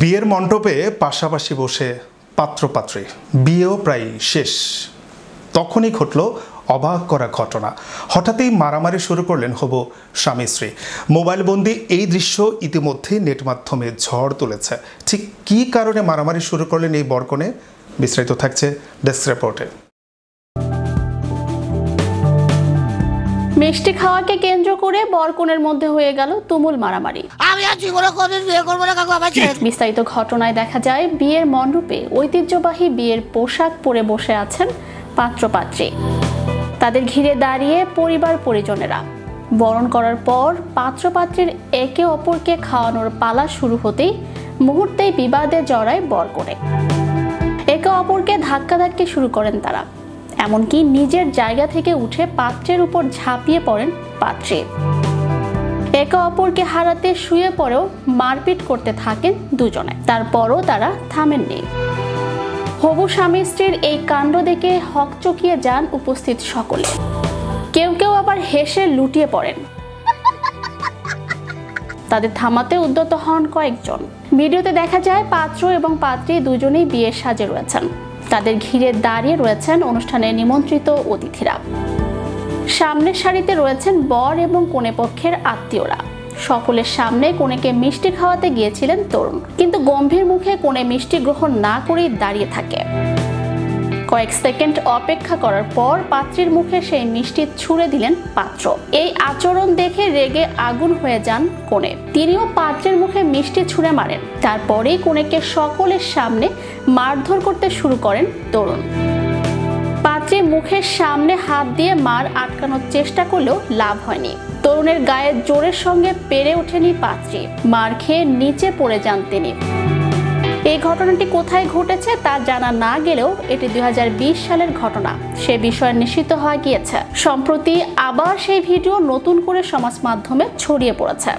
বিয়ের মণ্ডপে পাশাপাশি বসে পাত্রপাত্রী, বিয়েও প্রায় শেষ। তখনই ঘটল অবাক করা ঘটনা। হঠাৎই মারামারি শুরু করলেন হবু স্বামী স্ত্রী। মোবাইলবন্দি এই দৃশ্য ইতিমধ্যেই নেট মাধ্যমে ঝড় তুলেছে। ঠিক কী কারণে মারামারি শুরু করলেন এই বরকনে, বিস্তারিত থাকছে ডেস্ক রিপোর্টে। মিষ্টি খাওয়াকে কেন্দ্র করে বরকনের মধ্যে হয়ে গেল তুমুল মারামারি। বিস্তারিত ঘটনায় দেখা যায়, বিয়ের মণ্ডপে ঐতিহ্যবাহী বিয়ের পোশাক পরে বসে আছেন পাত্রপাত্রী। তাদের ঘিরে দাঁড়িয়ে পরিবার পরিজনেরা। বরণ করার পর পাত্রপাত্রীর একে অপরকে খাওয়ানোর পালা শুরু হতেই মুহূর্তেই বিবাদে জড়ায় বরকনে। একে অপরকে ধাক্কাধাক্কি শুরু করেন তারা, এমনকি নিজের জায়গা থেকে উঠে পাত্রের উপর ঝাঁপিয়ে পড়েন পাত্রী। একে অপরকে হারাতে শুয়ে পড়েও মারপিট করতে থাকেন দুজনে। তারপরও তারা থামেননি। হবু স্বামী স্ত্রীর এই কাণ্ড দেখে হকচকিয়ে যান উপস্থিত সকলে। কেউ কেউ আবার হেসে লুটিয়ে পড়েন। তাদের থামাতে উদ্যত হন কয়েকজন। ভিডিওতে দেখা যায়, পাত্র এবং পাত্রী দুজনেই বিয়ের সাজে রয়েছেন। তাদের ঘিরে দাঁড়িয়ে রয়েছেন অনুষ্ঠানে নিমন্ত্রিত অতিথিরা। সামনের সারিতে রয়েছেন বর এবং কনে পক্ষের আত্মীয়রা। সকলের সামনে কনেকে মিষ্টি খাওয়াতে গিয়েছিলেন তরুণ, কিন্তু গম্ভীর মুখে কনে মিষ্টি গ্রহণ না করেই দাঁড়িয়ে থাকে। কয়েক সেকেন্ড অপেক্ষা করার পর পাত্রীর মুখে সেই মিষ্টি ছুঁড়ে দিলেন পাত্র। এই আচরণ দেখে রেগে আগুন হয়ে যান কনে। তিনিও পাত্রের মুখে মিষ্টি ছুঁড়ে মারেন। তারপরেই কনেকে সকলের সামনে মারধর করতে শুরু করেন তরুণ। পাত্রী মুখের সামনে হাত দিয়ে মার আটকানোর চেষ্টা করলেও লাভ হয়নি। তরুণের গায়ে জোরের সঙ্গে পেরে ওঠেনি পাত্রী। মার খেয়ে নিচে পড়ে যান তিনি। এই ঘটনাটি কোথায় ঘটেছে তা জানা না গেলেও এটি 2020 সালের ঘটনা। সে বিষয়ে নিশ্চিত হওয়া গিয়েছে। সম্প্রতি আবার সেই ভিডিও নতুন করে সমাজ মাধ্যমে ছড়িয়ে পড়েছে।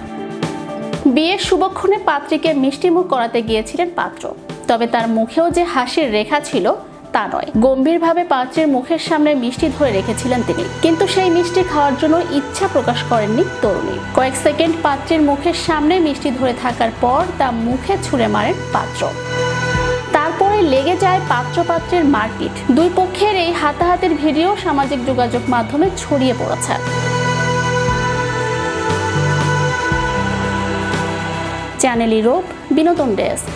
বিয়ের শুভক্ষণে পাত্রীকে মিষ্টিমুখ করাতে গিয়েছিলেন পাত্র, তবে তার মুখেও যে হাসির রেখা ছিল তা নয়। গম্ভীরভাবে পাত্রের মুখের সামনে মিষ্টি ধরে রেখেছিলেন তিনি, কিন্তু সেই মিষ্টি খাওয়ার জন্য ইচ্ছা প্রকাশ করেননি তরুণী। কয়েক সেকেন্ড পাত্রের মুখের সামনে মিষ্টি ধরে থাকার পর তা মুখে ছুঁড়ে মারেন পাত্র। তারপরে লেগে যায় পাত্রপাত্রের মারপিট। দুই পক্ষের এই হাতাহাতির ভিডিও সামাজিক যোগাযোগ মাধ্যমে ছড়িয়ে পড়েছে। চ্যানেল ইউরোপ, বিনোদন ডেস্ক।